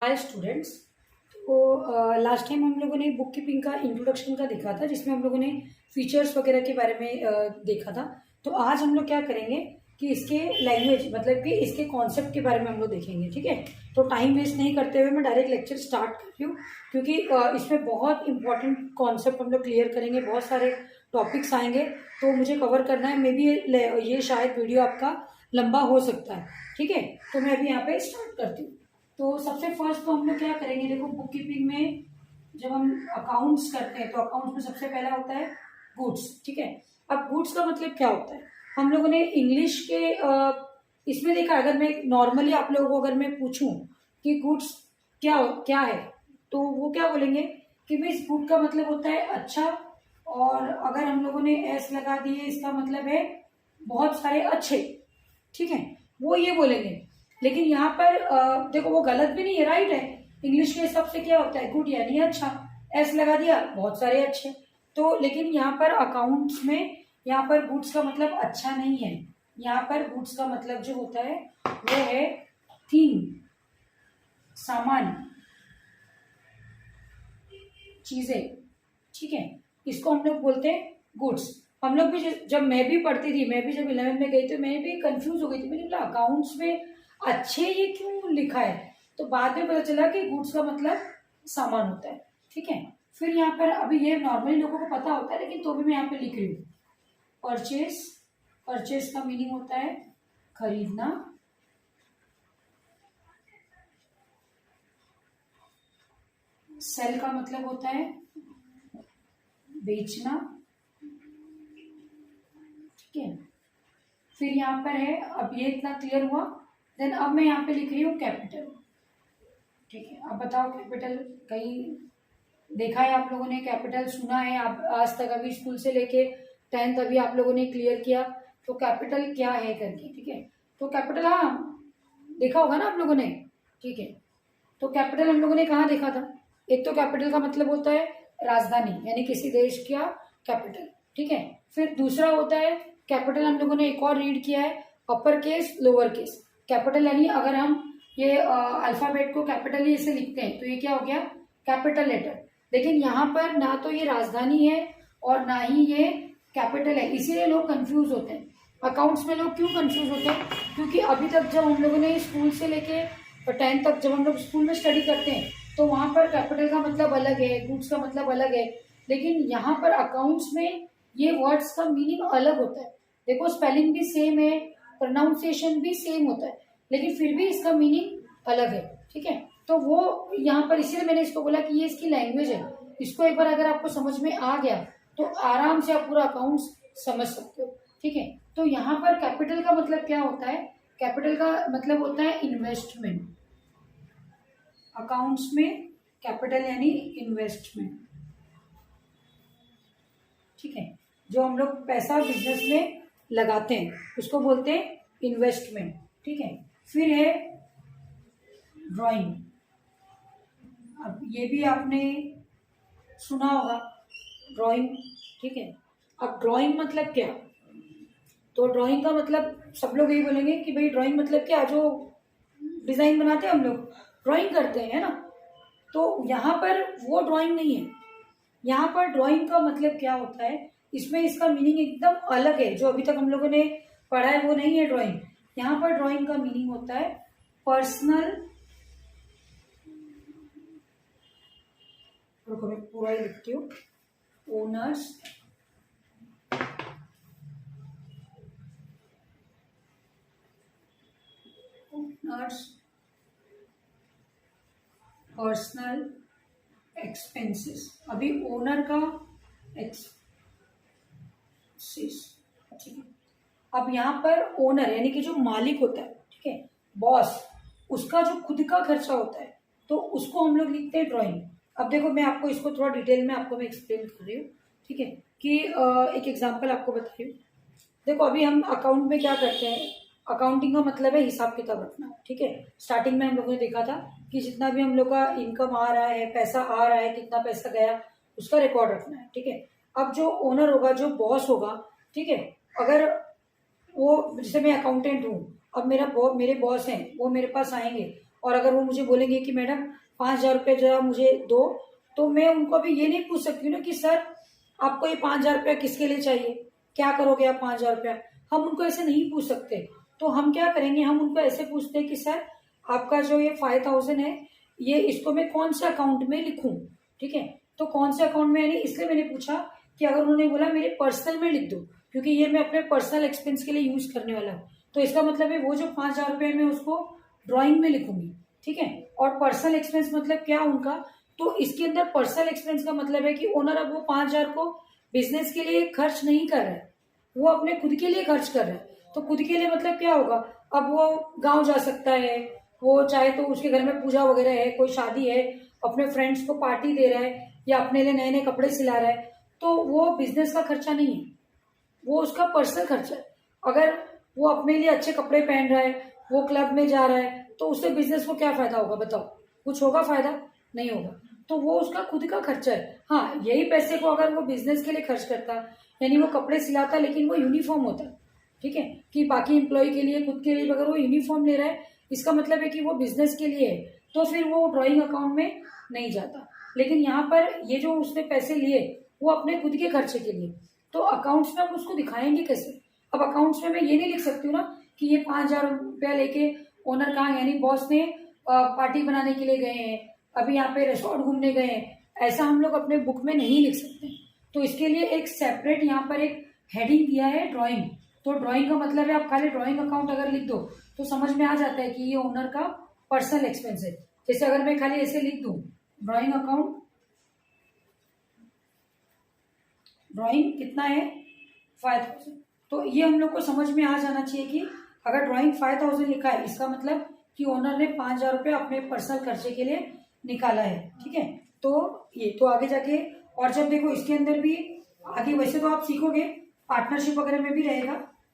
Hi students. तो last time हम लोगों ने बुक कीपिंग का इंट्रोडक्शन का देखा था, जिसमें हम लोगों ने फीचर्स वगैरह के बारे में देखा था। तो आज हम लोग क्या करेंगे कि इसके लैंग्वेज मतलब कि इसके कॉन्सेप्ट के बारे में हम लोग देखेंगे। ठीक है, तो टाइम वेस्ट नहीं करते हुए मैं डायरेक्ट लेक्चर स्टार्ट कर रही हूँ, क्योंकि इसमें बहुत इंपॉर्टेंट कॉन्सेप्ट हम लोग क्लियर करेंगे, बहुत सारे टॉपिक्स आएंगे तो मुझे कवर करना है। मे बी ये शायद वीडियो आपका लंबा हो सकता है। ठीक है, तो मैं अभी यहाँ पे स्टार्ट करती हूँ। तो सबसे फर्स्ट तो हम लोग क्या करेंगे, देखो बुक कीपिंग में जब हम अकाउंट्स करते हैं तो अकाउंट्स में सबसे पहला होता है गुड्स। ठीक है, अब गुड्स का मतलब क्या होता है, हम लोगों ने इंग्लिश के इसमें देखा। अगर मैं नॉर्मली आप लोगों को अगर मैं पूछूं कि गुड्स क्या क्या है, तो वो क्या बोलेंगे कि भाई इस गुड का मतलब होता है अच्छा, और अगर हम लोगों ने एस लगा दिए इसका मतलब है बहुत सारे अच्छे। ठीक है, वो ये बोलेंगे। लेकिन यहाँ पर देखो वो गलत भी नहीं है, राइट है। इंग्लिश के हिसाब से क्या होता है, गुड यानी अच्छा, एस लगा दिया बहुत सारे अच्छे। तो लेकिन यहाँ पर अकाउंट्स में यहाँ पर गुड्स का मतलब अच्छा नहीं है। यहाँ पर गुड्स का मतलब जो होता है वो है थिंग, सामान, चीजें। ठीक है, इसको हम लोग बोलते हैं गुड्स। हम लोग भी जब मैं भी पढ़ती थी, मैं भी जब 11 में गई तो मैं भी कंफ्यूज हो गई थी। मैंने बोला अकाउंट्स में अच्छे ये क्यों लिखा है, तो बाद में पता चला कि गुड्स का मतलब सामान होता है। ठीक है, फिर यहाँ पर अभी ये नॉर्मली लोगों को पता होता है, लेकिन तो भी मैं यहाँ पे लिख रही हूँ परचेस। परचेस का मीनिंग होता है खरीदना। सेल का मतलब होता है बेचना। ठीक है, फिर यहाँ पर है, अब ये इतना क्लियर हुआ। देन अब मैं यहाँ पे लिख रही हूँ कैपिटल। ठीक है, अब बताओ कैपिटल कहीं देखा है आप लोगों ने, कैपिटल सुना है आप आज तक, अभी स्कूल से लेके 10th अभी आप लोगों ने क्लियर किया तो कैपिटल क्या है करके। ठीक है, तो कैपिटल हाँ देखा होगा ना आप लोगों ने। ठीक है, तो कैपिटल हम लोगों ने कहाँ देखा था, एक तो कैपिटल का मतलब होता है राजधानी यानी किसी देश का कैपिटल। ठीक है, फिर दूसरा होता है कैपिटल, हम लोगों ने एक और रीड किया है upper case lower case. Capital यानी अगर हम ये अल्फाबेट को कैपिटल ही ऐसे लिखते हैं तो ये क्या हो गया कैपिटल लेटर। लेकिन यहाँ पर ना तो ये राजधानी है और ना ही ये कैपिटल है, इसीलिए लोग कंफ्यूज होते हैं। अकाउंट्स में लोग क्यों कंफ्यूज होते हैं, क्योंकि अभी तक जब हम लोगों ने स्कूल से लेके 10th तक जब हम लोग स्कूल में स्टडी करते हैं तो वहां पर कैपिटल का मतलब अलग है, गुड्स का मतलब अलग है। लेकिन यहाँ पर अकाउंट्स में ये वर्ड्स का मीनिंग अलग होता है। देखो स्पेलिंग भी सेम है, प्रोनाउंसिएशन भी सेम होता है, लेकिन फिर भी इसका मीनिंग अलग है। ठीक है, तो वो यहाँ पर इसीलिए मैंने इसको बोला कि ये इसकी लैंग्वेज है। इसको एक बार अगर आपको समझ में आ गया तो आराम से आप पूरा अकाउंट्स समझ सकते हो। ठीक है, तो यहाँ पर कैपिटल का मतलब क्या होता है, कैपिटल का मतलब होता है इन्वेस्टमेंट। अकाउंट्स में कैपिटल यानी इन्वेस्टमेंट। ठीक है, जो हम लोग पैसा बिजनेस में लगाते हैं उसको बोलते हैं इन्वेस्टमेंट। ठीक है, फिर है ड्राइंग। अब ये भी आपने सुना होगा ड्राइंग। ठीक है, अब ड्राइंग मतलब क्या, तो ड्राइंग का मतलब सब लोग यही बोलेंगे कि भाई ड्राइंग मतलब क्या, जो डिजाइन बनाते हैं हम लोग ड्राइंग करते हैं, है ना। तो यहाँ पर वो ड्राइंग नहीं है। यहाँ पर ड्राइंग का मतलब क्या होता है, इसमें इसका मीनिंग एकदम अलग है। जो अभी तक हम लोगों ने पढ़ा है वो नहीं है ड्राइंग। यहाँ पर ड्राइंग का मीनिंग होता है पर्सनल, रुको मैं पूरा ही लिखती हूँ, ओनर्स पर्सनल एक्सपेंसेस। अभी ओनर का एक्सपेंसेस। ठीक है, अब यहाँ पर ओनर यानी कि जो मालिक होता है, ठीक है, बॉस, उसका जो खुद का खर्चा होता है तो उसको हम लोग लिखते हैं ड्राइंग। अब देखो मैं आपको इसको थोड़ा डिटेल में आपको मैं एक्सप्लेन कर रही हूँ। ठीक है, कि एक एग्जांपल आपको बता रही हूँ। देखो अभी हम अकाउंट में क्या करते हैं, अकाउंटिंग का मतलब है हिसाब किताब रखना। ठीक है, स्टार्टिंग में हम लोगों ने देखा था कि जितना भी हम लोग का इनकम आ रहा है, पैसा आ रहा है, कितना पैसा गया, उसका रिकॉर्ड रखना है। ठीक है, अब जो ओनर होगा, जो बॉस होगा, ठीक है, अगर वो, जैसे मैं अकाउंटेंट हूँ, अब मेरे बॉस हैं, वो मेरे पास आएंगे और अगर वो मुझे बोलेंगे कि मैडम 5,000 रुपये जरा मुझे दो, तो मैं उनको अभी ये नहीं पूछ सकती हूँ ना कि सर आपको ये 5,000 रुपया किसके लिए चाहिए, क्या करोगे आप 5,000 रुपया। हम उनको ऐसे नहीं पूछ सकते। तो हम क्या करेंगे, हम उनको ऐसे पूछते हैं कि सर आपका जो ये 5,000 है, ये इसको मैं कौन से अकाउंट में लिखूं। ठीक है, तो कौन से अकाउंट में, यानी इसलिए मैंने पूछा कि अगर उन्होंने बोला मेरे पर्सनल में लिख दो, क्योंकि ये मैं अपने पर्सनल एक्सपेंस के लिए यूज करने वाला हूँ, तो इसका मतलब है वो जो 5,000 रुपये मैं उसको ड्राइंग में लिखूंगी। ठीक है, और पर्सनल एक्सपेंस मतलब क्या उनका, तो इसके अंदर पर्सनल एक्सपेंस का मतलब है कि ओनर अब वो 5,000 को बिजनेस के लिए खर्च नहीं कर रहा है, वो अपने खुद के लिए खर्च कर रहा है। तो खुद के लिए मतलब क्या होगा, अब वो गांव जा सकता है, वो चाहे तो उसके घर में पूजा वगैरह है, कोई शादी है, अपने फ्रेंड्स को पार्टी दे रहा है, या अपने लिए नए नए कपड़े सिला रहा है, तो वो बिजनेस का खर्चा नहीं है, वो उसका पर्सनल खर्चा है। अगर वो अपने लिए अच्छे कपड़े पहन रहा है, वो क्लब में जा रहा है, तो उससे बिजनेस को क्या फायदा होगा बताओ, कुछ होगा फायदा, नहीं होगा। तो वो उसका खुद का खर्चा है। हाँ, यही पैसे को अगर वो बिजनेस के लिए खर्च करता, यानी वो कपड़े सिलाता लेकिन वो यूनिफॉर्म होता, ठीक है, कि बाकी एम्प्लॉय के लिए, खुद के लिए अगर वो यूनिफॉर्म ले रहा है, इसका मतलब है कि वो बिजनेस के लिए है, तो फिर वो ड्राइंग अकाउंट में नहीं जाता। लेकिन यहाँ पर ये जो उसने पैसे लिए वो अपने खुद के खर्चे के लिए, तो अकाउंट्स में हम उसको दिखाएंगे कैसे। अब अकाउंट्स में मैं ये नहीं लिख सकती हूँ ना कि ये 5,000 रुपया लेके ओनर कहाँ, यानी बॉस ने पार्टी बनाने के लिए गए हैं, अभी यहाँ पे रेस्टोरेंट घूमने गए हैं, ऐसा हम लोग अपने बुक में नहीं लिख सकते। तो इसके लिए एक सेपरेट यहाँ पर एक हेडिंग दिया है, ड्राइंग। तो ड्राइंग का मतलब है, आप खाली ड्राइंग अकाउंट अगर लिख दो तो समझ में आ जाता है कि ये ओनर का पर्सनल एक्सपेंस है। जैसे अगर मैं खाली ऐसे लिख दूं ड्राइंग अकाउंट, ड्राइंग कितना है 5,000, तो ये हम लोग को समझ में आ जाना चाहिए कि अगर ड्राइंग 5,000 लिखा है, इसका मतलब कि ओनर ने 5,000 रुपये अपने पर्सनल खर्चे के लिए निकाला है। ठीक है, तो ये तो आगे जाके, और जब देखो इसके अंदर भी आगे, वैसे तो आप सीखोगे पार्टनरशिप वगैरह में भी रहेगा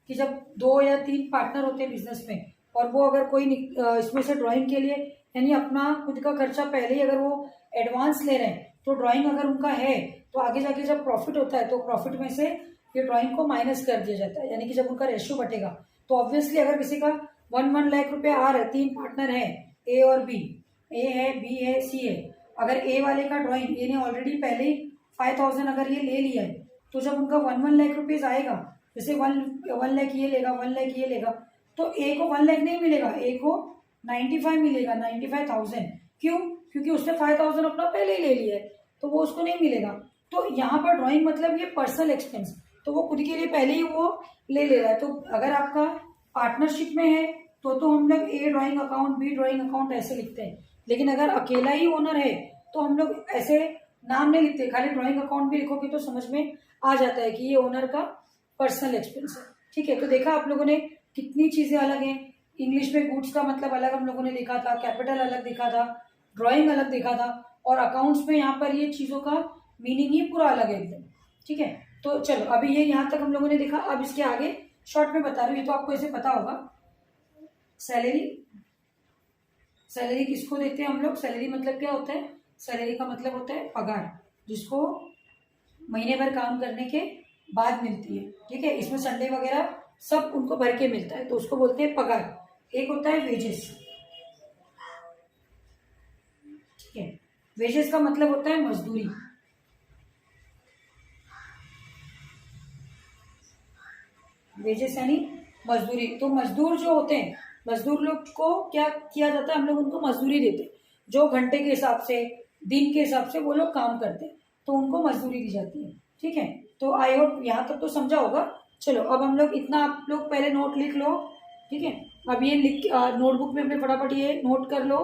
कि जब 2 या 3 पार्टनर होते हैं बिजनेस में, और वो अगर कोई इसमें से ड्राइंग के लिए, यानी अपना खुद का खर्चा पहले ही अगर वो एडवांस ले रहे हैं, तो ड्राइंग अगर उनका है, तो आगे जाके जब प्रॉफिट होता है तो प्रॉफिट में से ये ड्राइंग को माइनस कर दिया जाता है। यानी कि जब उनका रेशियो बटेगा, तो ऑब्वियसली अगर किसी का 1 लाख रुपए आ रहा है, 3 पार्टनर है ए और बी, ए है, बी है, सी है, अगर ए वाले का ड्राइंग, ए ने ऑलरेडी पहले ही 5,000 अगर ये ले लिया है, तो जब उनका 1 लाख रुपीज आएगा, जैसे 1 लाख ये लेगा, 1 लाख ये लेगा, तो ए को 1 लाख नहीं मिलेगा, ए को 95 मिलेगा, 95,000। क्यों? क्योंकि उसने 5,000 अपना पहले ही ले लिया है, तो वो उसको नहीं मिलेगा। तो यहाँ पर ड्राइंग मतलब ये पर्सनल एक्सपेंस, तो वो खुद के लिए पहले ही वो ले रहा है। तो अगर आपका पार्टनरशिप में है तो हम लोग A drawing account, B drawing account ऐसे लिखते हैं। लेकिन अगर अकेला ही ओनर है तो हम लोग ऐसे नाम नहीं लिखते, खाली ड्राइंग अकाउंट भी लिखोगे तो समझ में आ जाता है कि ये ओनर का पर्सनल एक्सपेंस है। ठीक है, तो देखा आप लोगों ने कितनी चीजें अलग हैं। इंग्लिश में गुड्स का मतलब अलग हम लोगों ने देखा था, कैपिटल अलग देखा था, ड्राइंग अलग देखा था, और अकाउंट्स में यहाँ पर ये चीजों का मीनिंग ही पूरा अलग है एकदम। ठीक है, तो चलो अभी ये यहाँ तक हम लोगों ने देखा। अब इसके आगे शॉर्ट में बता रही हूँ, ये तो आपको ऐसे पता होगा। सैलरी, सैलरी किसको देते हैं हम लोग? सैलरी मतलब क्या होता है? सैलरी का मतलब होता है पगार, जिसको महीने भर काम करने के बाद मिलती है। ठीक है, इसमें संडे वगैरह सब उनको भर के मिलता है, तो उसको बोलते हैं पगार। एक होता है वेजेस। ठीक है, वेजेस का मतलब होता है मजदूरी। वेजेस यानी मजदूरी। तो मजदूर जो होते हैं, मजदूर लोग को क्या किया जाता है, हम लोग उनको मजदूरी देते हैं। जो घंटे के हिसाब से, दिन के हिसाब से वो लोग काम करते हैं, तो उनको मजदूरी दी जाती है। ठीक है, तो आई होप यहाँ तक तो समझा होगा। चलो अब हम लोग इतना, आप लोग पहले नोट लिख लो। ठीक है, अब ये लिख नोटबुक में अपने फटाफट ये नोट कर लो।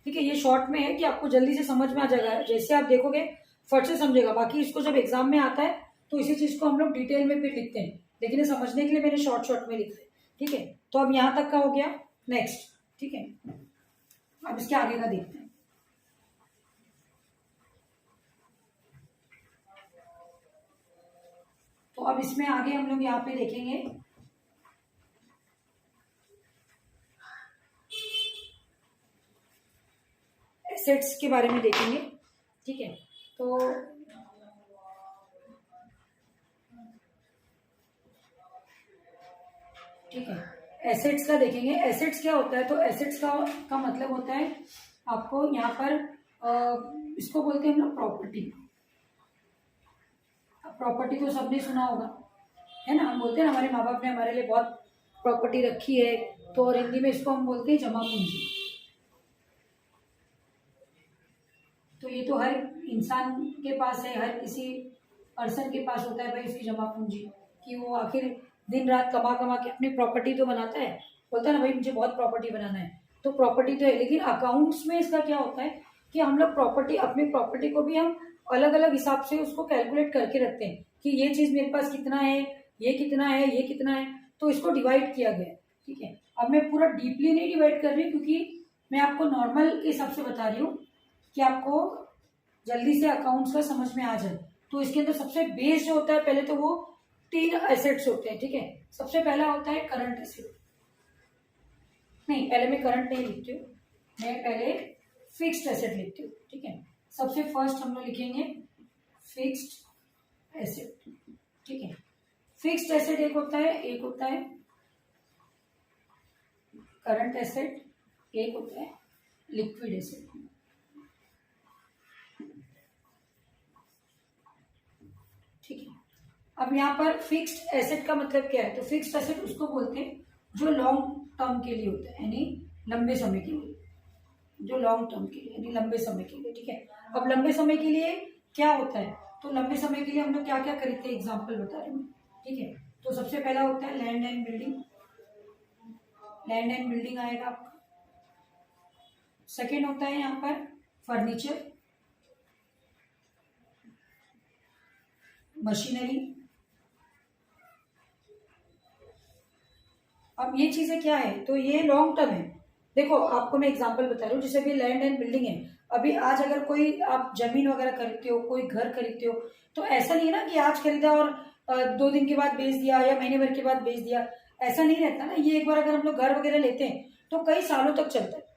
ठीक है, ये शॉर्ट में है कि आपको जल्दी से समझ में आ जाएगा, जैसे आप देखोगे फट से समझेगा। बाकी इसको जब एग्जाम में आता है तो इसी चीज को हम लोग डिटेल में फिर लिखते हैं, लेकिन ये समझने के लिए मैंने शॉर्ट शॉर्ट में लिखा है। ठीक है, तो अब यहाँ तक का हो गया। नेक्स्ट, ठीक है, अब इसके आगे का देखते हैं। तो अब इसमें आगे हम लोग यहाँ पे देखेंगे एसेट्स के बारे में देखेंगे। ठीक है, तो ठीक है, एसेट्स का देखेंगे। एसेट्स क्या होता है, तो एसेट्स का मतलब होता है आपको यहाँ पर इसको बोलते हैं हम लोग प्रॉपर्टी। प्रॉपर्टी तो सबने सुना होगा, है ना। हम बोलते हैं ना हमारे माँ बाप ने हमारे लिए बहुत प्रॉपर्टी रखी है, तो और हिंदी में इसको हम बोलते हैं जमा पूंजी। तो ये तो हर इंसान के पास है, हर किसी पर्सन के पास होता है भाई उसकी जमा पूंजी, कि वो आखिर दिन रात कमा कमा के अपनी प्रॉपर्टी तो बनाता है, बोलता है ना भाई मुझे बहुत प्रॉपर्टी बनाना है, तो प्रॉपर्टी तो है। लेकिन अकाउंट्स में इसका क्या होता है कि हम लोग प्रॉपर्टी, अपनी प्रॉपर्टी को भी हम अलग अलग हिसाब से उसको कैलकुलेट करके रखते हैं कि ये चीज मेरे पास कितना है, ये कितना है, ये कितना है, तो इसको डिवाइड किया गया है। ठीक है, अब मैं पूरा डीपली नहीं डिवाइड कर रही क्योंकि मैं आपको नॉर्मल के हिसाब से बता रही हूँ कि आपको जल्दी से अकाउंट्स का समझ में आ जाए। तो इसके अंदर सबसे बेस जो होता है, पहले तो वो 3 एसेट्स होते हैं। ठीक है, सबसे पहला होता है करंट एसेट। नहीं, पहले मैं करंट नहीं लिखती हूँ, मैं पहले फिक्स्ड एसेट लिखती हूँ। ठीक है, सबसे फर्स्ट हम लोग लिखेंगे फिक्स्ड एसेट। ठीक है, फिक्स्ड एसेट एक होता है करंट एसेट, एक होता है लिक्विड एसेट। ठीक है, अब यहाँ पर फिक्स्ड एसेट का मतलब क्या है, तो फिक्स्ड एसेट उसको बोलते हैं जो लॉन्ग टर्म के लिए होता है, यानी लंबे समय के लिए, जो लॉन्ग टर्म के लिए यानी लंबे समय के लिए। ठीक है, अब लंबे समय के लिए क्या होता है, तो लंबे समय के लिए हम लोग क्या क्या खरीदते हैं, एग्जाम्पल बता रहे हैं। ठीक है, तो सबसे पहला होता है land and building, land and building आएगा आपका। सेकेंड होता है यहाँ पर फर्नीचर, मशीनरी। अब ये चीजें क्या है, तो ये लॉन्ग टर्म है। देखो आपको मैं एग्जांपल बता रही हूँ, जैसे अभी लैंड एंड बिल्डिंग है, अभी आज अगर कोई आप जमीन वगैरह खरीदते हो, कोई घर खरीदते हो, तो ऐसा नहीं है ना कि आज खरीदा और 2 दिन के बाद बेच दिया या महीने भर के बाद बेच दिया, ऐसा नहीं रहता ना। ये एक बार अगर हम लोग घर वगैरह लेते हैं तो कई सालों तक चलता है।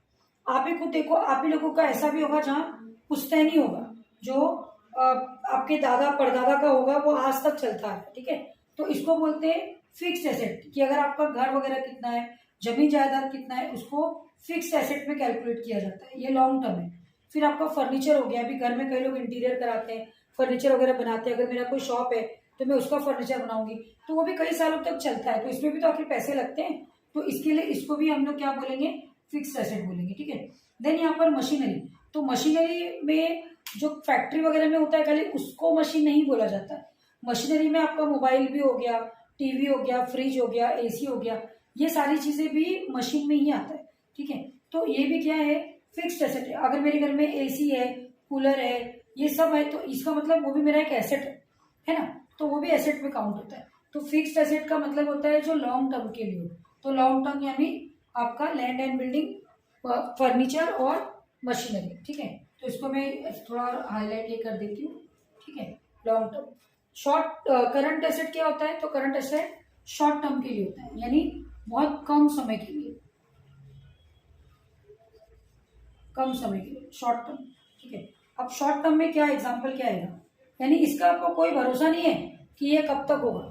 आप ही खुद देखो, आप ही लोगों का ऐसा भी होगा जहाँ पुश्तैनी नहीं होगा, जो आपके दादा परदादा का होगा, वो आज तक चलता है। ठीक है, तो इसको बोलते हैं फिक्स्ड एसेट, कि अगर आपका घर वगैरह कितना है, जमीन जायदाद कितना है, उसको फिक्स्ड एसेट में कैलकुलेट किया जाता है, ये लॉन्ग टर्म है। फिर आपका फर्नीचर हो गया, अभी घर में कई लोग इंटीरियर कराते हैं, फर्नीचर वगैरह बनाते हैं, अगर मेरा कोई शॉप है तो मैं उसका फर्नीचर बनाऊंगी, तो वो भी कई सालों तक चलता है, तो इसमें भी तो आखिर पैसे लगते हैं, तो इसके लिए इसको भी हम लोग क्या बोलेंगे, फिक्स्ड एसेट बोलेंगे। ठीक है, देन यहाँ पर मशीनरी, तो मशीनरी में जो फैक्ट्री वगैरह में होता है खाली उसको मशीन नहीं बोला जाता है। मशीनरी में आपका मोबाइल भी हो गया, टीवी हो गया, फ्रिज हो गया, एसी हो गया, ये सारी चीजें भी मशीन में ही आता है। ठीक है, तो ये भी क्या है, फिक्स्ड एसेट है। अगर मेरे घर में एसी है, कूलर है, ये सब है, तो इसका मतलब वो भी मेरा एक एसेट है ना, तो वो भी एसेट में काउंट होता है। तो फिक्स्ड एसेट का मतलब होता है जो लॉन्ग टर्म के लिए हो, तो लॉन्ग टर्म यानी आपका लैंड एंड बिल्डिंग, फर्नीचर और मशीनरी। ठीक है, तो इसको मैं थोड़ा हाईलाइट ये कर देती हूँ। ठीक है, long term. Short current asset क्या होता है, तो करंट एसेट शॉर्ट टर्म के लिए होता है, यानी बहुत कम समय के लिए, कम समय के लिए, शॉर्ट टर्म। ठीक है, अब शॉर्ट टर्म में क्या एग्जांपल क्या आएगा, यानी इसका आपको कोई भरोसा नहीं है कि ये कब तक होगा,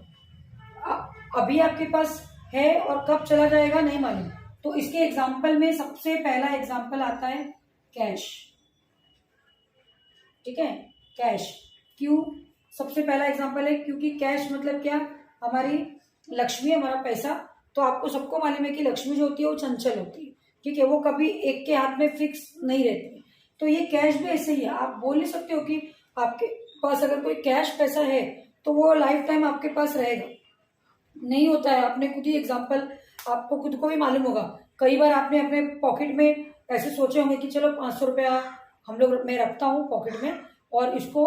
अभी आपके पास है और कब चला जाएगा नहीं मालूम। तो इसके एग्जांपल में सबसे पहला एग्जांपल आता है कैश। ठीक है, कैश क्यों सबसे पहला एग्जांपल है, क्योंकि कैश मतलब क्या, हमारी लक्ष्मी, हमारा पैसा। तो आपको सबको मालूम है कि लक्ष्मी जो होती है वो चंचल होती है। ठीक है, वो कभी एक के हाथ में फिक्स नहीं रहती। तो ये कैश भी ऐसे ही है, आप बोल नहीं सकते हो कि आपके पास अगर कोई कैश पैसा है तो वो लाइफ टाइम आपके पास रहेगा, नहीं होता है। आपने खुद ही एग्जांपल, आपको खुद को भी मालूम होगा, कई बार आपने अपने पॉकेट में ऐसे सोचे होंगे कि चलो 500 रुपया हम लोग, मैं रखता हूँ पॉकेट में और इसको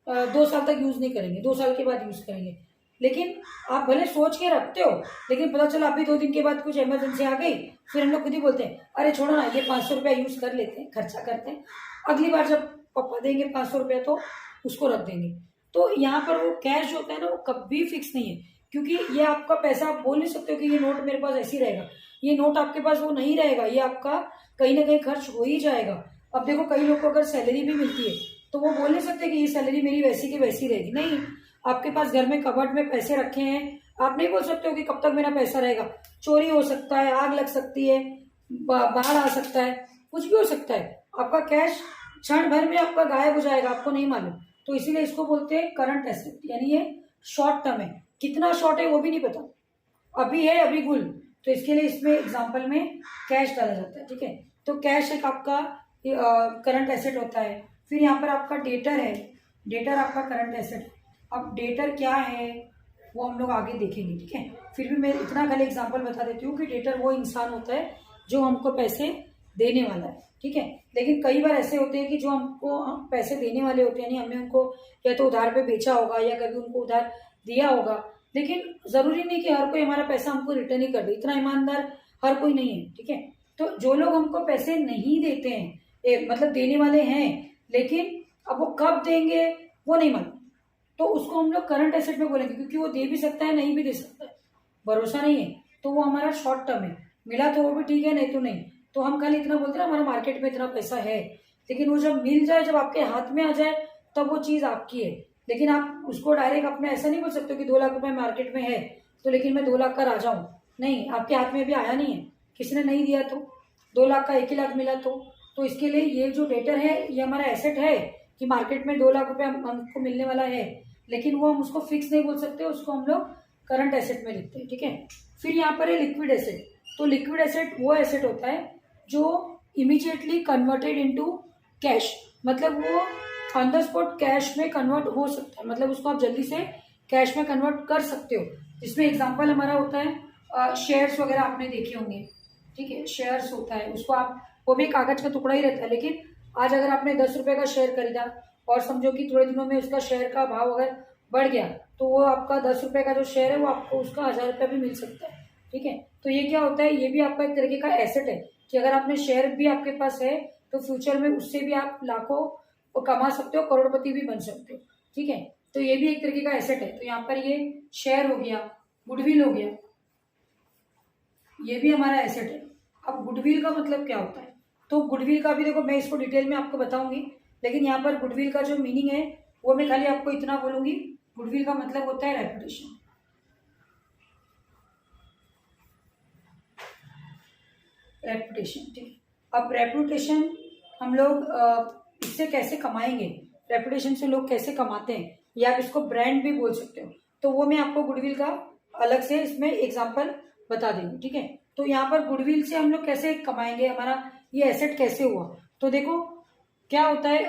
2 साल तक यूज नहीं करेंगे, 2 साल के बाद यूज करेंगे। लेकिन आप भले सोच के रखते हो, लेकिन पता चला अभी 2 दिन के बाद कुछ इमरजेंसी आ गई, फिर हम लोग खुद ही बोलते हैं अरे छोड़ो ना, ये 500 रुपया यूज कर लेते हैं, खर्चा करते हैं, अगली बार जब पापा देंगे 500 रुपया तो उसको रख देंगे। तो यहाँ पर वो कैश जो होता है ना, वो कभी फिक्स नहीं है, क्योंकि ये आपका पैसा, आप बोल नहीं सकते हो कि ये नोट मेरे पास ऐसे ही रहेगा, ये नोट आपके पास वो नहीं रहेगा, ये आपका कहीं ना कहीं खर्च हो ही जाएगा। अब देखो कई लोग को अगर सैलरी भी मिलती है तो वो बोल नहीं सकते कि ये सैलरी मेरी वैसी की वैसी रहेगी, नहीं। आपके पास घर में कबर्ड में पैसे रखे हैं, आप नहीं बोल सकते हो कि कब तक मेरा पैसा रहेगा। चोरी हो सकता है, आग लग सकती है, बाढ़ आ सकता है, कुछ भी हो सकता है। आपका कैश क्षण भर में आपका गायब हो जाएगा, आपको नहीं मालूम। तो इसीलिए इसको बोलते हैं करंट एसेट, यानी ये शॉर्ट टर्म है। कितना शॉर्ट है वो भी नहीं पता, अभी है अभी गुल। तो इसके लिए इसमें एग्जाम्पल में कैश डाला जाता है, ठीक है। तो कैश एक आपका करंट एसेट होता है। फिर यहाँ पर आपका डेटर है, डेटर आपका करंट एसेट। अब डेटर क्या है वो हम लोग आगे देखेंगे, ठीक है। फिर भी मैं इतना खाली एग्जांपल बता देती हूँ कि डेटर वो इंसान होता है जो हमको पैसे देने वाला है, ठीक है। लेकिन कई बार ऐसे होते हैं कि जो हमको पैसे देने वाले होते हैं, यानी हमने उनको या तो उधार पे बेचा होगा या कभी उनको उधार दिया होगा, लेकिन जरूरी नहीं कि हर कोई हमारा पैसा हमको रिटर्न ही कर दे, इतना ईमानदार हर कोई नहीं है, ठीक है। तो जो लोग हमको पैसे नहीं देते हैं, मतलब देने वाले हैं लेकिन अब वो कब देंगे वो नहीं मालूम, तो उसको हम लोग करंट एसेट में बोलेंगे, क्योंकि वो दे भी सकता है नहीं भी दे सकता है, भरोसा नहीं है। तो वो हमारा शॉर्ट टर्म है, मिला तो वो भी ठीक है, नहीं तो नहीं। तो हम खाली इतना बोलते हैं हमारा मार्केट में इतना पैसा है, लेकिन वो जब मिल जाए, जब आपके हाथ में आ जाए, तब वो चीज आपकी है। लेकिन आप उसको डायरेक्ट अपने ऐसा नहीं बोल सकते कि 2 लाख रुपए मार्केट में है तो लेकिन मैं 2 लाख का राजा हूँ, नहीं, आपके हाथ में भी आया नहीं है, किसी ने नहीं दिया, तो 2 लाख का 1 ही लाख मिला। तो इसके लिए ये जो डेटर है ये हमारा एसेट है कि मार्केट में 2 लाख रुपए हमको मिलने वाला है, लेकिन वो हम उसको फिक्स नहीं बोल सकते, उसको हम लोग करंट एसेट में लिखते हैं, ठीक है। फिर यहाँ पर है लिक्विड एसेट। तो लिक्विड एसेट वो एसेट होता है जो इमीडिएटली कन्वर्टेड इनटू कैश, मतलब वो ऑन द स्पॉट कैश में कन्वर्ट हो सकता है, मतलब उसको आप जल्दी से कैश में कन्वर्ट कर सकते हो। इसमें एग्जांपल हमारा होता है शेयर्स वगैरह आपने देखे होंगे, ठीक है। शेयर्स होता है, उसको आप, वो भी कागज का टुकड़ा ही रहता है, लेकिन आज अगर आपने 10 रुपए का शेयर खरीदा और समझो कि थोड़े दिनों में उसका शेयर का भाव अगर बढ़ गया, तो वो आपका 10 रुपए का जो शेयर है वो आपको उसका 1000 रुपया भी मिल सकता है, ठीक है। तो ये क्या होता है, ये भी आपका एक तरीके का एसेट है कि अगर आपने शेयर भी आपके पास है तो फ्यूचर में उससे भी आप लाखों कमा सकते हो, करोड़पति भी बन सकते हो, ठीक है। तो ये भी एक तरीके का एसेट है। तो यहाँ पर ये शेयर हो गया, गुडविल हो गया, ये भी हमारा एसेट है। अब गुडविल का मतलब क्या होता है, तो गुडविल का भी देखो मैं इसको डिटेल में आपको बताऊंगी, लेकिन यहाँ पर गुडविल का जो मीनिंग है वो मैं खाली आपको इतना बोलूंगी, गुडविल का मतलब होता है रेपुटेशन। रेपुटेशन, ठीक है। अब रेपुटेशन हम लोग इससे कैसे कमाएंगे, रेपुटेशन से लोग कैसे कमाते हैं, या आप इसको ब्रांड भी बोल सकते हो, तो वो मैं आपको गुडविल का अलग से इसमें एग्जांपल बता देंगे, ठीक है। तो यहाँ पर गुडविल से हम लोग कैसे कमाएंगे, हमारा ये एसेट कैसे हुआ, तो देखो क्या होता है,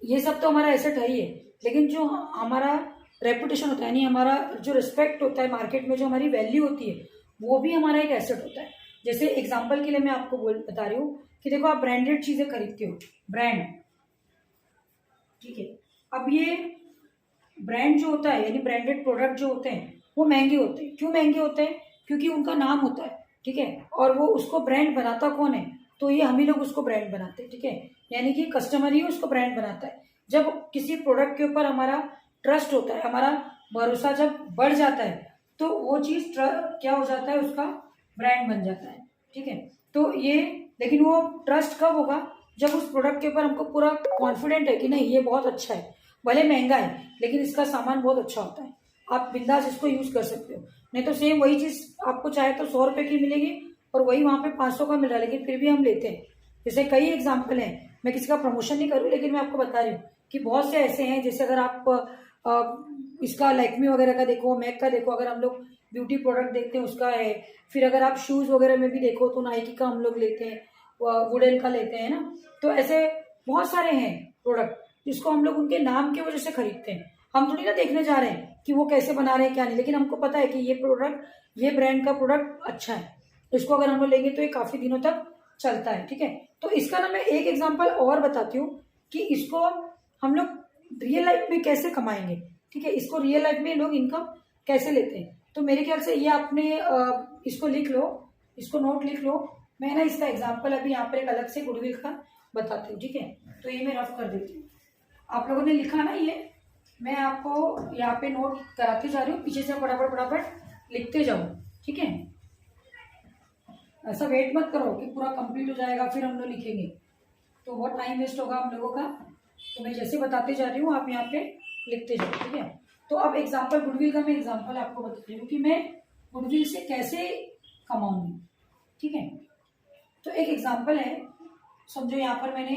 ये सब तो हमारा एसेट है ही है, लेकिन जो हमारा रेपुटेशन होता है, यानी हमारा जो रिस्पेक्ट होता है मार्केट में, जो हमारी वैल्यू होती है, वो भी हमारा एक एसेट होता है। जैसे एग्जांपल के लिए मैं आपको बता रही हूँ कि देखो आप ब्रांडेड चीजें खरीदते हो, ब्रांड, ठीक है। अब ये ब्रांड जो होता है, यानी ब्रांडेड प्रोडक्ट जो होते हैं वो महंगे होते हैं। क्यों महंगे होते हैं, क्योंकि उनका नाम होता है, ठीक है। और वो उसको ब्रांड बनाता कौन है, तो ये हम ही लोग उसको ब्रांड बनाते हैं, ठीक है। यानी कि कस्टमर ही उसको ब्रांड बनाता है। जब किसी प्रोडक्ट के ऊपर हमारा ट्रस्ट होता है, हमारा भरोसा जब बढ़ जाता है, तो वो चीज क्या हो जाता है, उसका ब्रांड बन जाता है, ठीक है। तो ये, लेकिन वो ट्रस्ट कब होगा, जब उस प्रोडक्ट के ऊपर हमको पूरा कॉन्फिडेंट है कि नहीं ये बहुत अच्छा है, भले महंगा है लेकिन इसका सामान बहुत अच्छा होता है, आप बिंदास इसको यूज कर सकते हो। नहीं तो सेम वही चीज आपको चाहे तो 100 रुपए की मिलेगी और वही वहां पे 500 का मिल रहा है, लेकिन फिर भी हम लेते हैं। जैसे कई एग्जाम्पल हैं, मैं किसी का प्रमोशन नहीं करूँ, लेकिन मैं आपको बता रही हूँ कि बहुत से ऐसे हैं। जैसे अगर आप इसका लैक्मी वगैरह का देखो, मैक का देखो, अगर हम लोग ब्यूटी प्रोडक्ट देखते हैं उसका है। फिर अगर आप शूज वगैरह में भी देखो तो नाइकी का हम लोग लेते हैं, वुडन का लेते हैं ना। तो ऐसे बहुत सारे हैं प्रोडक्ट जिसको हम लोग उनके नाम की वजह से खरीदते हैं। हम थोड़ी ना देखने जा रहे हैं कि वो कैसे बना रहे हैं क्या नहीं, लेकिन हमको पता है कि ये प्रोडक्ट, ये ब्रांड का प्रोडक्ट अच्छा है, इसको अगर हम लोग लेंगे तो ये काफी दिनों तक चलता है, ठीक है। तो इसका ना मैं एक एग्जांपल और बताती हूँ कि इसको हम लोग रियल लाइफ में कैसे कमाएंगे, ठीक है। इसको रियल लाइफ में लोग इनकम कैसे लेते हैं। तो मेरे ख्याल से ये आपने इसको लिख लो, इसको नोट लिख लो। मैं ना इसका एग्जाम्पल अभी यहाँ पर एक अलग से गुडविल का बताती हूँ, ठीक है। तो ये मैं रफ कर देती हूँ, आप लोगों ने लिखा ना, ये मैं आपको यहाँ पे नोट कराती जा रही हूँ, पीछे से फटाफट फटाफट लिखते जाओ, ठीक है। ऐसा वेट मत करो कि पूरा कंप्लीट हो जाएगा फिर हम लोग लिखेंगे, तो बहुत टाइम वेस्ट होगा हम लोगों का। तो मैं जैसे बताते जा रही हूँ आप यहाँ पे लिखते जाओ, ठीक है। तो अब एग्जाम्पल गुडविल का मैं एग्जाम्पल आपको बताती हूँ कि मैं गुडविल से कैसे कमाऊंगी। ठीक है, तो एक एग्जाम्पल है, समझो यहाँ पर मैंने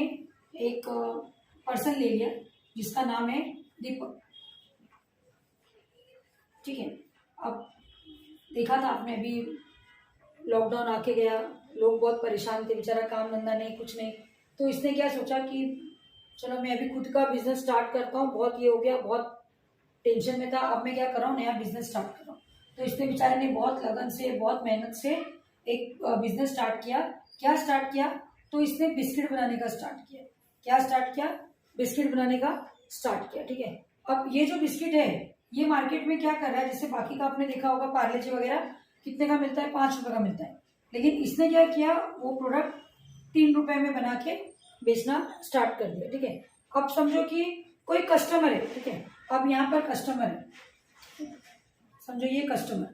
एक पर्सन ले लिया जिसका नाम है दीपक। ठीक है, अब देखा था आपने अभी लॉकडाउन आके गया, लोग बहुत परेशान थे, बेचारा काम धंधा नहीं कुछ नहीं, तो इसने क्या सोचा कि चलो मैं अभी खुद का बिजनेस स्टार्ट करता हूँ, बहुत ये हो गया, बहुत टेंशन में था, अब मैं क्या कर रहा हूँ, नया बिजनेस स्टार्ट कर रहा हूँ। तो इसने बेचारे ने बहुत लगन से, बहुत मेहनत से एक बिजनेस स्टार्ट किया। क्या स्टार्ट किया, तो इसने बिस्किट बनाने का स्टार्ट किया। क्या स्टार्ट किया, बिस्किट बनाने का स्टार्ट किया। ठीक है, अब ये जो बिस्किट है ये मार्केट में क्या कर रहा है, जैसे बाकी का आपने देखा होगा पार्ले जी वगैरह कितने का मिलता है, 5 रुपए का मिलता है, लेकिन इसने क्या किया, वो प्रोडक्ट 3 रुपए में बना के बेचना स्टार्ट कर दिया। ठीक है, अब समझो कि कोई कस्टमर है। ठीक है, अब यहाँ पर कस्टमर है, समझो ये कस्टमर,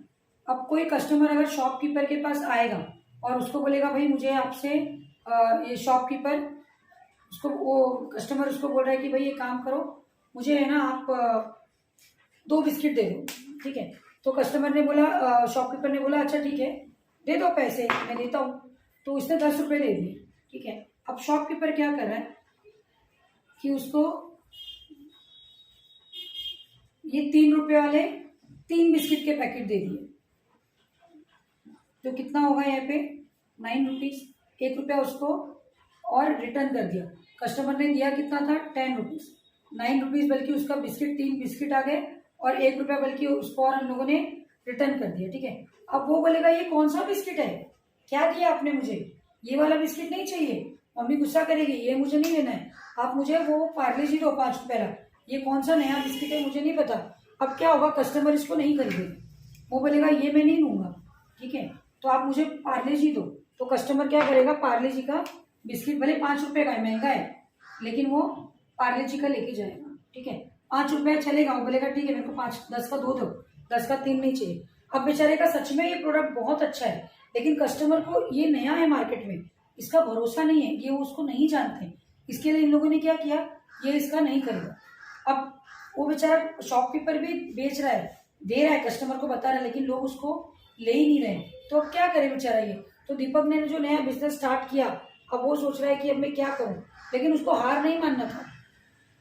अब कोई कस्टमर अगर शॉपकीपर के पास आएगा और उसको बोलेगा भाई मुझे आपसे ये शॉपकीपर, उसको वो कस्टमर उसको बोल रहा है कि भाई ये काम करो, मुझे है ना आप 2 बिस्किट दे दो। ठीक है, तो कस्टमर ने बोला, शॉपकीपर ने बोला अच्छा ठीक है दे दो पैसे, मैं देता हूँ। तो उसने 10 रुपये दे दिए। ठीक है, अब शॉपकीपर क्या कर रहा है कि उसको ये 3 रुपये वाले 3 बिस्किट के पैकेट दे दिए, तो कितना होगा यहाँ पे 9 रुपीज, 1 रुपया उसको और रिटर्न कर दिया। कस्टमर ने दिया कितना था, 10 रुपीज, 9 रुपीज बल्कि उसका बिस्किट 3 बिस्किट आ गए और 1 रुपया बल्कि उसको और हम लोगों ने रिटर्न कर दिया। ठीक है, अब वो बोलेगा ये कौन सा बिस्किट है, क्या दिया आपने मुझे, ये वाला बिस्किट नहीं चाहिए, मम्मी गुस्सा करेगी, ये मुझे नहीं लेना है, आप मुझे वो पार्ले जी दो 5 रुपये का, ये कौन सा नया बिस्किट है मुझे नहीं पता। अब क्या होगा, कस्टमर इसको नहीं खरीदेगा, वो बोलेगा ये मैं नहीं लूंगा। ठीक है, तो आप मुझे पार्ले जी दो, तो कस्टमर क्या करेगा, पार्ले जी का बिस्किट भले 5 रुपये का है, महंगा है, लेकिन वो पार्ले जी का लेके जाएगा। ठीक है, 5 रुपये चलेगा, वो बोलेगा ठीक है मेरे को 10 का 2 दो, 10 का 3 नहीं चाहिए। अब बेचारे का सच में ये प्रोडक्ट बहुत अच्छा है, लेकिन कस्टमर को ये नया है मार्केट में, इसका भरोसा नहीं है, ये उसको नहीं जानते, इसके लिए इन लोगों ने क्या किया, ये इसका नहीं खरीदा। अब वो बेचारा शॉपकीपर भी बेच रहा है, दे रहा है, कस्टमर को बता रहा है, लेकिन लोग उसको ले ही नहीं रहे, तो अब क्या करे बेचारा ये। तो दीपक ने जो नया बिजनेस स्टार्ट किया, अब वो सोच रहा है कि अब मैं क्या करूं, लेकिन उसको हार नहीं मानना था,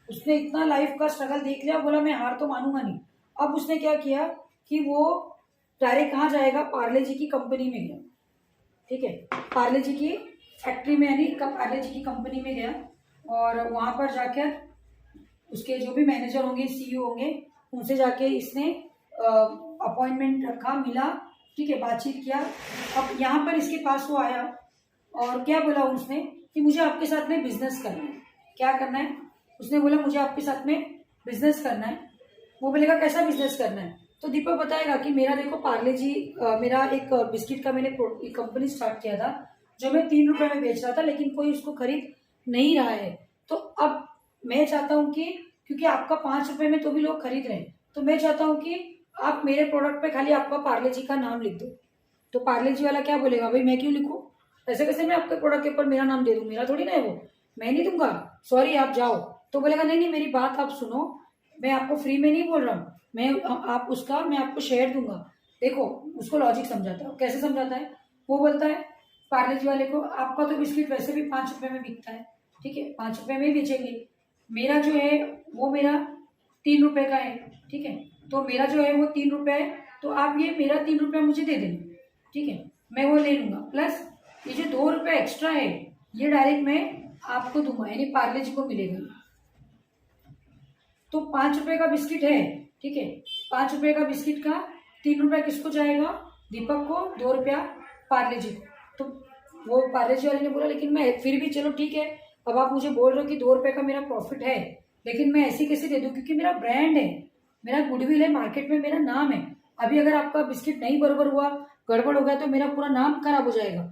उसने इतना लाइफ का स्ट्रगल देख लिया, बोला मैं हार तो मानूंगा नहीं। अब उसने क्या किया कि वो डायरेक्ट कहाँ जाएगा, पार्ले जी की कंपनी में गया। ठीक है, पार्ले जी की फैक्ट्री में, यानी पार्ले जी की कंपनी में गया और वहां पर जाकर उसके जो भी मैनेजर होंगे, सीईओ होंगे, उनसे जाके इसने अपॉइंटमेंट रखा, मिला। ठीक है, बातचीत किया। अब यहाँ पर इसके पास वो आया और क्या बोला उसने कि मुझे आपके साथ में बिजनेस करना है। क्या करना है, उसने बोला मुझे आपके साथ में बिजनेस करना है। वो बोलेगा कैसा बिजनेस करना है, तो दीपक बताएगा कि मेरा देखो पार्ले जी, मेरा एक बिस्किट का मैंने कंपनी स्टार्ट किया था जो मैं 3 रुपये में बेच रहा था, लेकिन कोई उसको खरीद नहीं रहा है। तो अब मैं चाहता हूँ कि क्योंकि आपका 5 रुपये में तो भी लोग खरीद रहे हैं, तो मैं चाहता हूँ कि आप मेरे प्रोडक्ट पे खाली आपका पार्ले जी का नाम लिख दो। तो पार्ले जी वाला क्या बोलेगा, भाई मैं क्यों लिखूं, ऐसे कैसे मैं आपके प्रोडक्ट के ऊपर मेरा नाम दे दूं, मेरा थोड़ी ना है वो, मैं नहीं दूंगा, सॉरी आप जाओ। तो बोलेगा नहीं नहीं मेरी बात आप सुनो, मैं आपको फ्री में नहीं बोल रहा हूँ, मैं आपको शेयर दूंगा। देखो उसको लॉजिक समझाता है, कैसे समझाता है, वो बोलता है पार्ले जी वाले को आपका तो बिस्किट वैसे भी 5 रुपये में बिकता है, ठीक है 5 रुपये में ही बेचेंगे, मेरा जो है वो मेरा 3 रुपये का है। ठीक है, तो मेरा जो है वो 3 रुपये है, तो आप ये मेरा 3 रुपया मुझे दे देना। ठीक है, मैं वो ले लूंगा, प्लस ये जो 2 रुपये एक्स्ट्रा है ये डायरेक्ट मैं आपको दूंगा, यानी पार्ले जी को मिलेगा। तो 5 रुपये का बिस्किट है, ठीक है, 5 रुपये का बिस्किट का 3 रुपया किसको जाएगा, दीपक को, 2 रुपया पार्ले जी को। तो वो पार्ले जी वाले ने बोला लेकिन मैं फिर भी चलो ठीक है, अब आप मुझे बोल रहे हो कि 2 रुपये का मेरा प्रॉफिट है, लेकिन मैं ऐसे कैसे दे दूं, क्योंकि मेरा ब्रांड है, मेरा गुडविल है, मार्केट में मेरा नाम है। अभी अगर आपका बिस्किट नहीं बराबर हुआ, गड़बड़ हो गया, तो मेरा पूरा नाम खराब हो जाएगा।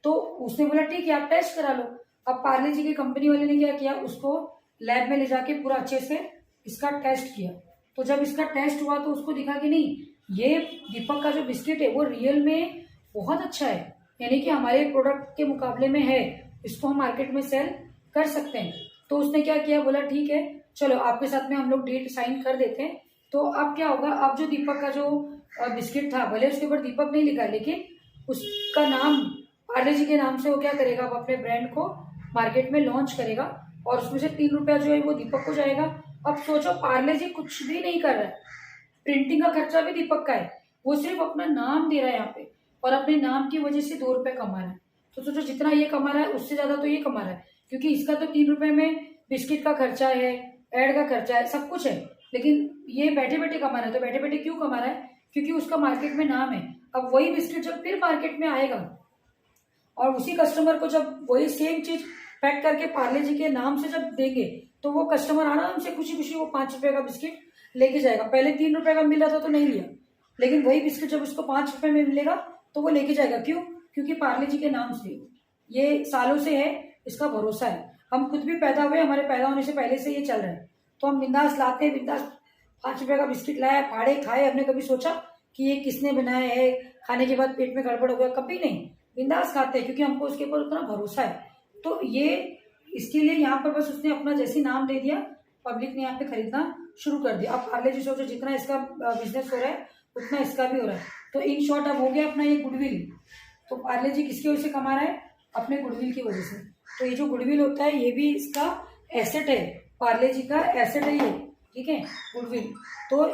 तो उसने बोला ठीक है आप टेस्ट करा लो। अब पार्ले जी की कंपनी वाले ने क्या किया, उसको लैब में ले जाके पूरा अच्छे से इसका टेस्ट किया। तो जब इसका टेस्ट हुआ तो उसको दिखा कि नहीं, ये दीपक का जो बिस्किट है वो रियल में बहुत अच्छा है, यानी कि हमारे प्रोडक्ट के मुकाबले में है, इसको हम मार्केट में सेल कर सकते हैं। तो उसने क्या किया, बोला ठीक है चलो आपके साथ में हम लोग डील साइन कर देते हैं तो अब क्या होगा, अब जो दीपक का जो बिस्किट था, भले उसके ऊपर दीपक नहीं लिखा है, लेकिन उसका नाम पार्ले जी के नाम से वो क्या करेगा, अब अपने ब्रांड को मार्केट में लॉन्च करेगा और उसमें से 3 रुपया जो है वो दीपक को जाएगा। अब सोचो, पार्ले जी कुछ भी नहीं कर रहा है, प्रिंटिंग का खर्चा भी दीपक का है, वो सिर्फ अपना नाम दे रहा है यहाँ पे और अपने नाम की वजह से 2 रुपए कमा रहा है। तो सोचो, जितना ये कमा रहा है उससे ज्यादा तो ये कमा रहा है, क्योंकि इसका तो 3 रुपए में बिस्किट का खर्चा है, एड का खर्चा है, सब कुछ है, लेकिन ये बैठे बैठे कमा रहा है। तो बैठे बैठे क्यों कमा रहा है, क्योंकि उसका मार्केट में नाम है। अब वही बिस्किट जब फिर मार्केट में आएगा और उसी कस्टमर को जब वही सेम चीज पैक करके पार्ले जी के नाम से जब देंगे, तो वो कस्टमर आराम से खुशी खुशी वो 5 रुपए का बिस्किट लेके जाएगा। पहले 3 रुपए का मिल रहा था तो नहीं लिया, लेकिन वही बिस्किट जब उसको 5 रुपए में मिलेगा तो वो लेके जाएगा। क्यों? क्योंकि पार्ले जी के नाम से ये सालों से है, इसका भरोसा है। हम खुद भी पैदा हुए, हमारे पैदा होने से पहले से ये चल रहा है, तो हम बिंदास लाते हैं, बिंदास 5 रुपए का बिस्किट लाया, फाड़े, खाए। हमने कभी सोचा कि ये किसने बनाया है, खाने के बाद पेट में गड़बड़ हो गया? कभी नहीं, बिंदास खाते हैं, क्योंकि हमको उसके ऊपर उतना भरोसा है। तो ये इसके लिए यहाँ पर बस उसने अपना जैसे नाम दे दिया, पब्लिक ने यहाँ पे खरीदना शुरू कर दिया। अब पार्ले जी सोचो, जितना इसका बिजनेस हो रहा है उतना इसका भी हो रहा है। तो इन शॉर्ट अब हो गया अपना ये गुडविल। तो पार्ले जी किसकी वजह से कमा रहा है? अपने गुडविल की वजह से। तो ये जो गुडविल होता है ये भी इसका एसेट है, पार्ले जी का एसेट है ये, ठीक है, गुडविल। तो